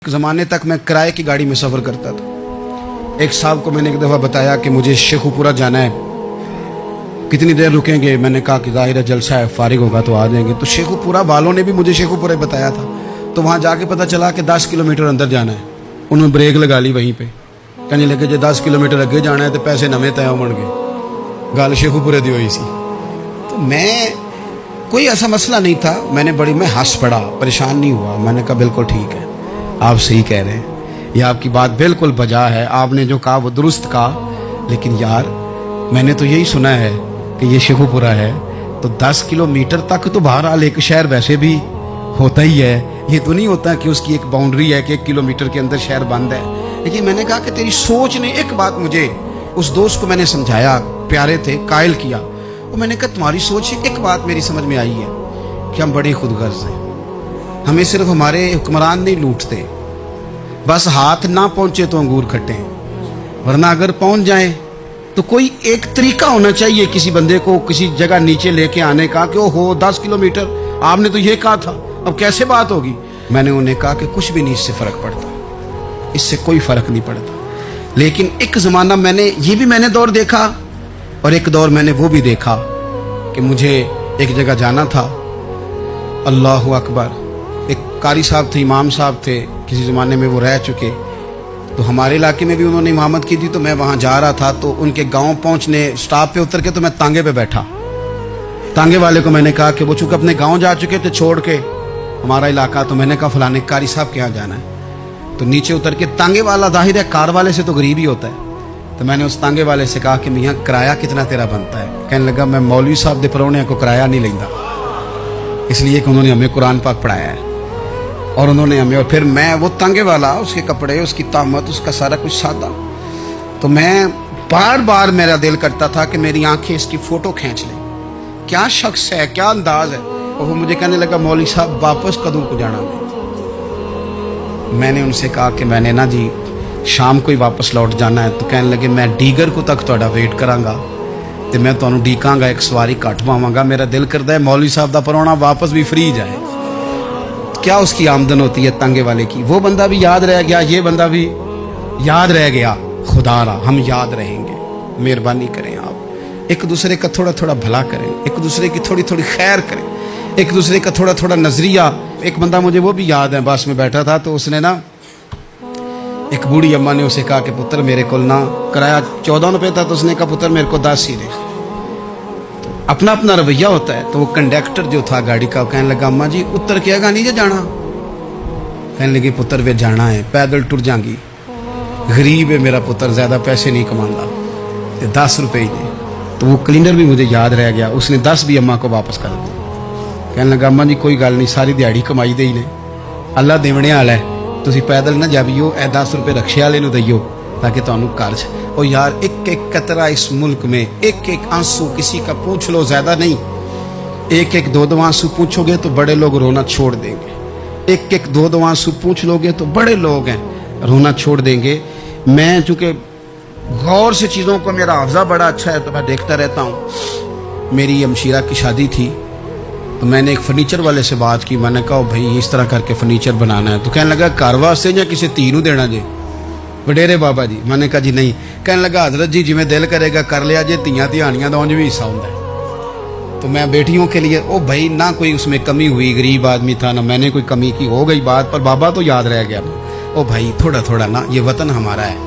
ज़माने तक मैं किराए की गाड़ी में सफ़र करता था। एक साहब को मैंने एक दफ़ा बताया कि मुझे शेखुपुरा जाना है, कितनी देर रुकेंगे? मैंने कहा कि ज़ाहिर है जलसा है, फारिग होगा तो आ जाएंगे। तो शेखुपुरा वालों ने भी मुझे शेखुपुरा बताया था, तो वहाँ जाके पता चला कि 10 किलोमीटर अंदर जाना है। उन्होंने ब्रेक लगा ली वहीं पे, कहने लगे जो 10 किलोमीटर अगे जाना है तो पैसे नवे तय होण गए। गल शेखुपुरे दी हुई सी। तो मैं कोई ऐसा मसला नहीं था, मैं हंस पड़ा, परेशान नहीं हुआ। मैंने कहा बिल्कुल ठीक है, आप सही कह रहे हैं, ये आपकी बात बिल्कुल बजा है, आपने जो कहा वो दुरुस्त कहा। लेकिन यार मैंने तो यही सुना है कि ये शेखुपुरा है, तो 10 किलोमीटर तक तो बहरहाल एक शहर वैसे भी होता ही है। ये तो नहीं होता कि उसकी एक बाउंड्री है कि 1 किलोमीटर के अंदर शहर बंद है। लेकिन मैंने कहा कि तेरी सोच ने एक बात, मुझे उस दोस्त को मैंने समझाया, प्यारे थे, कायल किया, और मैंने कहा तुम्हारी सोच से एक बात मेरी समझ में आई है कि हम बड़े खुदगर्ज हैं। हमें सिर्फ हमारे हुक्मरान नहीं लूटते, बस हाथ ना पहुंचे तो अंगूर खट्टे, वरना अगर पहुंच जाए तो कोई एक तरीका होना चाहिए किसी बंदे को किसी जगह नीचे लेके आने का कि ओहो 10 किलोमीटर आपने तो ये कहा था, अब कैसे बात होगी? मैंने उन्हें कहा कि कुछ भी नहीं इससे फर्क पड़ता, इससे कोई फर्क नहीं पड़ता। लेकिन एक ज़माना मैंने दौर देखा, और एक दौर मैंने वो भी देखा कि मुझे एक जगह जाना था। अल्लाहु अकबर। एक कारी साहब थे, इमाम साहब थे, किसी ज़माने में वो रह चुके, तो हमारे इलाके में भी उन्होंने इमामत की थी। तो मैं वहाँ जा रहा था, तो उनके गांव पहुँचने स्टॉप पे उतर के तो मैं तांगे पे बैठा। तांगे वाले को मैंने कहा कि वो चूँकि अपने गाँव जा चुके थे छोड़ के हमारा इलाका, तो मैंने कहा फलाने कारी साहब के यहाँ जाना है। तो नीचे उतर के तांगे वाला, जाहिर है कार वाले से तो गरीब ही होता है, तो मैंने उस तांगे वाले से कहा कि मियाँ किराया कितना तेरा बनता है? कहने लगा मैं मौलवी साहब दे परौने को किराया नहीं लेंदा, इसलिए कि उन्होंने हमें कुरान पाक पढ़ाया है और उन्होंने हमें। और फिर मैं वो तांगे वाला, उसके कपड़े, उसकी तामत, उसका सारा कुछ सादा, तो मैं बार बार मेरा दिल करता था कि मेरी आंखें इसकी फ़ोटो खींच लें, क्या शख्स है, क्या अंदाज है। और वो मुझे कहने लगा मौलवी साहब वापस कदों को जाना? मैंने उनसे कहा कि मैंने ना जी शाम को ही वापस लौट जाना है। तो कहने लगे मैं डीगर को तक तुहाडा वेट करांगा ते मैं तुहानू डीकांगा, एक सवारी घट पावांगा। मेरा दिल करता है मौलवी साहब दा परौना वापस भी फ्री जाए। क्या उसकी आमदन होती है तांगे वाले की? वो बंदा भी याद रह गया, ये बंदा भी याद रह गया। खुदा रा हम याद रहेंगे, मेहरबानी करें आप, एक दूसरे का थोड़ा थोड़ा भला करें, एक दूसरे की थोड़ी थोड़ी खैर करें, एक दूसरे का थोड़ा थोड़ा नजरिया। एक बंदा मुझे वो भी याद है, बस में बैठा था, तो उसने ना, एक बूढ़ी अम्मा ने उसे कहा कि पुत्र मेरे को ना किराया 14 रुपये था, तो उसने कहा पुत्र मेरे को 10 ही दे। अपना अपना रवैया होता है। तो वो कंडक्टर जो था गाड़ी का, कहने लगा अम्मा जी उतर के आगा नहीं जे जाना? कहने लगी पुत्र वे जाना है, पैदल टुर जाएंगी, गरीब है मेरा पुत्र, ज़्यादा पैसे नहीं कमांदा, 10 रुपये ही दे। तो वो क्लीनर भी मुझे याद रह गया, उसने 10 भी अम्मा को वापस कर दिया। कहने लगा अम्मा जी कोई गल नहीं, सारी दिहाड़ी कमाई दे ही ने, अल्लाह देवने वाला है, तुसी पैदल ना जावियो, 10 रुपये रक्शे वाले नूं दईयो ताकि तुहानू घर च। और यार एक एक कतरा इस मुल्क में, एक एक आंसू किसी का पूछ लो, ज्यादा नहीं, एक एक दो दो आंसू पूछोगे तो बड़े लोग रोना छोड़ देंगे। एक एक दो दो आंसू पूछ लोगे तो बड़े लोग हैं रोना छोड़ देंगे। मैं चूँकि गौर से चीज़ों को, मेरा हाफजा बड़ा अच्छा है तो मैं देखता रहता हूँ। मेरी अमशीरा की शादी थी, तो मैंने एक फर्नीचर वाले से बात की। मैंने कहा भाई इस तरह करके फर्नीचर बनाना है। तो कहने लगा घर वास्ते या किसी धी नूं देना जे? वडेरे बाबा जी। मैंने कहा जी नहीं। कहने लगा हजरत जी जिवें दिल करेगा कर लिया जे, धियां धियानियां दा उंज भी हिस्सा होंदा है। तो मैं बेटियों के लिए, ओ भाई ना कोई उसमें कमी हुई, गरीब आदमी था ना मैंने कोई कमी की, हो गई बात, पर बाबा तो याद रह गया। ओ भाई थोड़ा थोड़ा ना, ये वतन हमारा है,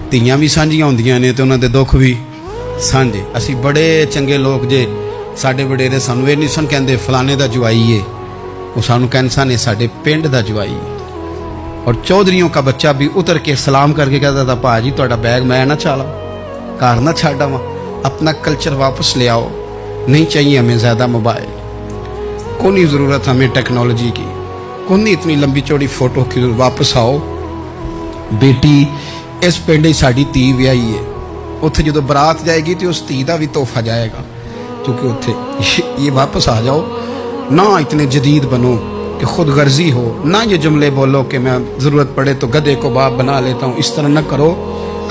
धियां भी सांझियां होंदियां ने ते उन्हां दे दुख भी सांझे। असी बड़े चंगे लोग जे, साडे वडेरे सानू ये नहीं सन कहंदे फलाने दा जवाई है, वो सानू कहंदे सन साडे पिंड दा जवाई है। और चौधरियों का बच्चा भी उतर के सलाम करके कहता था भाजी तुहाडा बैग मैं ना चाला, घर ना छाड़ा वहाँ, अपना कल्चर वापस ले आओ, नहीं चाहिए हमें ज़्यादा मोबाइल, को नहीं ज़रूरत हमें टेक्नोलॉजी की, को नहीं इतनी लंबी चौड़ी फोटो की, वापस आओ। बेटी इस पिंड ही साड़ी धी व्याही है, उत्थे जो बरात जाएगी तो उस धी का भी तोहफा जाएगा, क्योंकि उत्थे ये वापस आ जाओ ना, इतने जदीद बनो कि खुद गर्जी हो ना, ये जुमले बोलो कि मैं ज़रूरत पड़े तो गधे को बाप बना लेता हूँ, इस तरह न करो।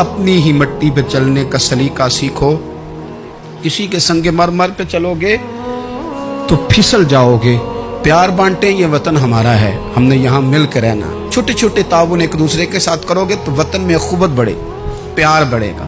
अपनी ही मिट्टी पे चलने का सलीका सीखो। किसी के संगे मर मर पे चलोगे तो फिसल जाओगे, प्यार बांटे, ये वतन हमारा है, हमने यहाँ मिल कर रहना। छोटे छोटे ताउन एक दूसरे के साथ करोगे तो वतन में अखुवत बढ़े, प्यार बढ़ेगा।